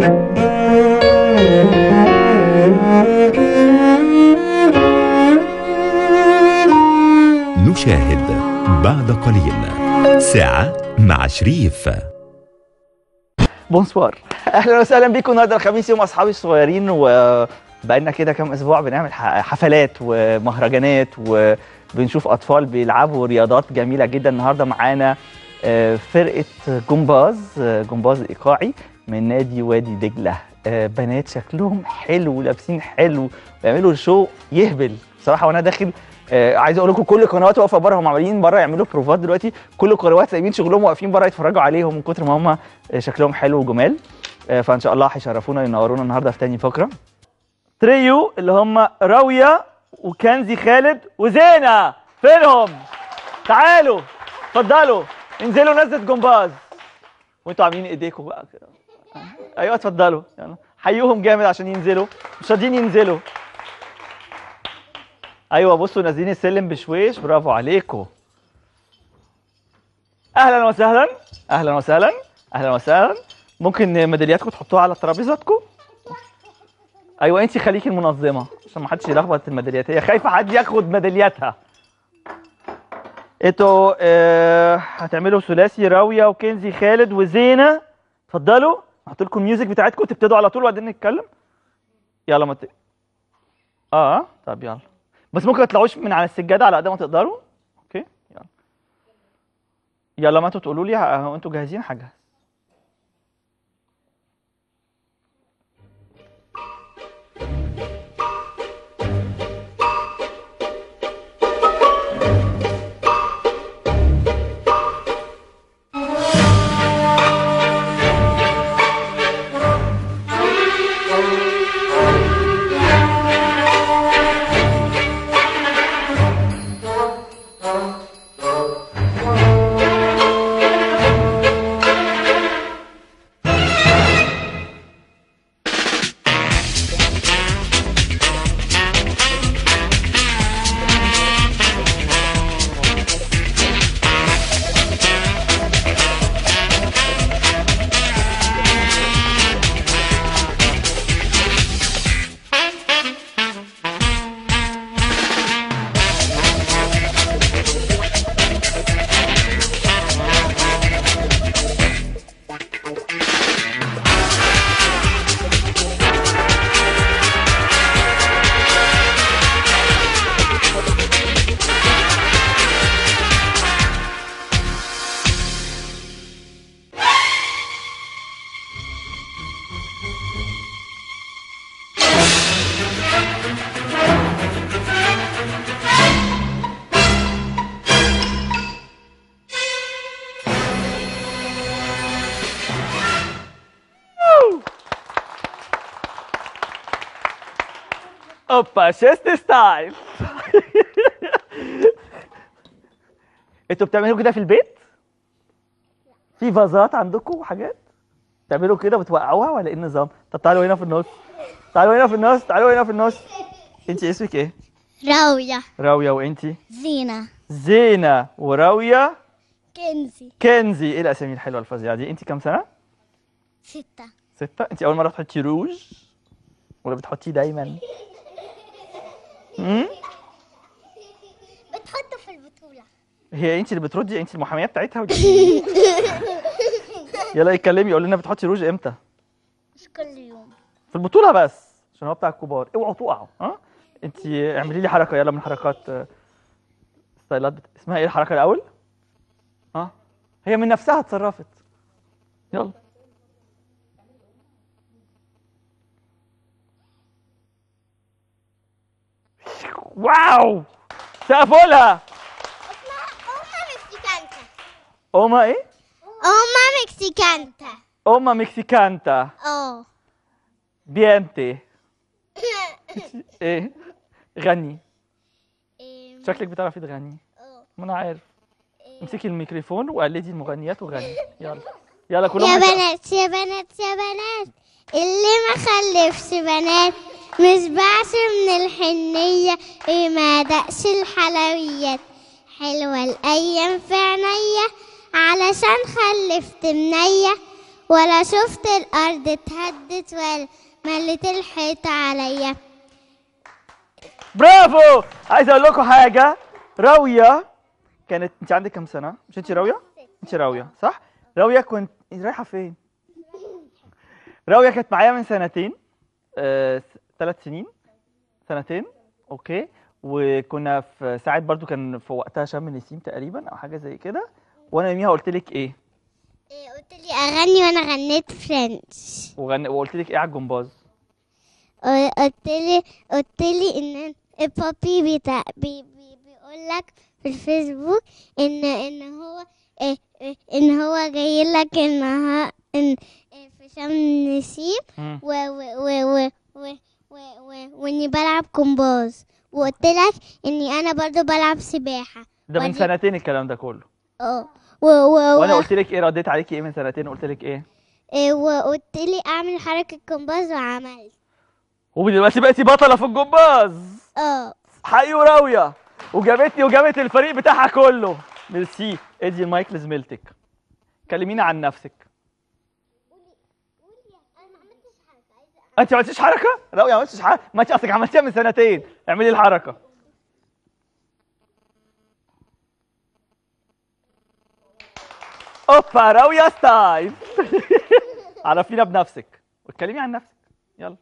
نشاهد بعد قليل ساعة مع شريف. بونسوار، اهلا وسهلا بيكم. النهارده الخميس يوم اصحابي الصغيرين، وبقالنا كده كام اسبوع بنعمل حفلات ومهرجانات وبنشوف اطفال بيلعبوا رياضات جميله جدا. النهارده معانا فرقه جمباز ايقاعي من نادي وادي دجله. بنات شكلهم حلو ولابسين حلو ويعملوا شو يهبل بصراحه. وانا داخل عايز اقول لكم كل القنوات واقفه بره، هم عمالين بره يعملوا بروفات دلوقتي. كل القنوات سايبين شغلهم واقفين بره يتفرجوا عليهم من كتر ما هم شكلهم حلو وجمال. فان شاء الله هيشرفونا وينورونا النهارده في تاني فقره. تريو اللي هم راويه وكنزي خالد وزينه، فينهم؟ تعالوا اتفضلوا انزلوا نزله جمباز وانتوا عاملين ايديكم بقى كده. ايوه اتفضلوا، يلا حيوهم جامد عشان ينزلوا، مش راضيين ينزلوا. ايوه بصوا نازلين السلم بشويش، برافو عليكم. اهلا وسهلا اهلا وسهلا اهلا وسهلا. ممكن ميدالياتكم تحطوها على ترابيزاتكم؟ ايوه انت خليكي المنظمه عشان ما حدش يلخبط الميداليات، هي خايفه حد ياخد ميدالياتها. انتوا هتعملوا ثلاثي راويه وكنزي خالد وزينه. اتفضلوا هحط لكم الميوزك بتاعتكم تبتدوا على طول وبعدين نتكلم. يلا ما طب يلا، بس ممكن ما تطلعوش من على السجاده على قد ما تقدروا. اوكي يلا ما انتوا تقولوا لي انتوا جاهزين حاجه. اوبا شيست ستايل. انتوا بتعملوا كده في البيت؟ في فازات عندكم وحاجات؟ بتعملوا كده بتوقعوها ولا ايه النظام؟ طب تعالوا هنا في النص، تعالوا هنا في النص، تعالوا هنا في النص. انت اسمك ايه؟ راوية. راوية. وانتي؟ زينة. زينة وراوية. كنزي. ايه الاسامي الحلوة الفظيعة دي؟ انتي كام سنة؟ 6. انتي اول مرة تحطي روج ولا بتحطيه دايما؟ بتحطه في البطولة. هي انت اللي بتردي، انت المحاميه بتاعتها يلا اتكلمي، قولي لنا بتحطي روج امتى؟ مش كل يوم، في البطوله بس عشان هو بتاع الكبار. اوعوا تقعوا. انت اعملي لي حركه يلا من حركات ستايلات اسمها ايه الحركه الاول؟ هي من نفسها اتصرفت. يلا واو سقفوا لها. اسمها اوما مكسيكانتا. اوما ايه؟ اوما مكسيكانتا. اوما مكسيكانتا. بيانتي. ايه؟ غني. شكلك بتعرفي تغني. ما انا عارف. امسكي الميكروفون وقلدي المغنيات وغني. يلا يلا كلهم. يا بنات يا بنات يا بنات اللي ما خلفش بنات مش بعش من الحنية ما دقش الحلويات حلوة الأيام في عينيا علشان خلفت منية ولا شفت الأرض اتهدت ولا ملت الحيطة عليا. برافو. عايز اقول لكم حاجه. راويه كانت، انت عندك كام سنه؟ مش انت راويه؟ انت راويه صح؟ راويه كنت رايحه فين؟ راويه كانت معايا من سنتين، 3 سنين، سنتين، اوكي. وكنا في ساعات برضو، كان في وقتها شم النسيم تقريبا او حاجه زي كده، وانا يوميها قلت لك ايه؟ قلت لي أغني وأنا غنيت فرنش. وقلت لك ايه على الجمباز؟ قلت لي إن بابي بيقول لك في الفيسبوك إن هو جاي لك إن في شم النسيم وإني بلعب جمباز، وقلت لك إني أنا برضو بلعب سباحة. ده من سنتين الكلام ده كله. وانا قلت لك ايه؟ رديت عليكي ايه من سنتين؟ قلت لك ايه؟ وقلت لي اعمل حركه جمباز وعملت. ودلوقتي بقيتي بطله في الجمباز. حقيقي راويه، وجابت الفريق بتاعها كله. ميرسي. ادي المايك لزميلتك، كلمينا عن نفسك. انت ما عملتيش حركه؟ راويه ما عملتيش حركه؟ ما انت اصلك عملتيها من سنتين. اعملي الحركه. اوبا راويه ستايل. عرفينا بنفسك واتكلمي عن نفسك، يلا.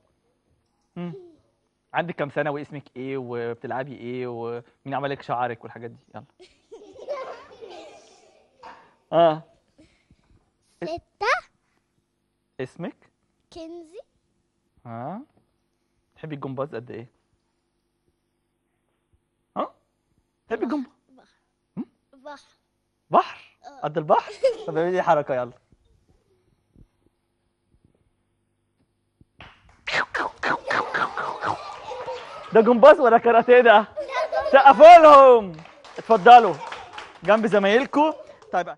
عندك كام سنه واسمك ايه وبتلعبي ايه ومين عمل لك شعرك والحاجات دي، يلا. 6. اسمك؟ كنزي. تحبي الجمباز قد ايه؟ تحبي الجمباز؟ بحر؟ قد البحر؟ طب اعملي حركه، يلا. ده جمباز ولا كاراتيه ده؟ سقفوا لهم. اتفضلوا جنب زمايلكم. طيب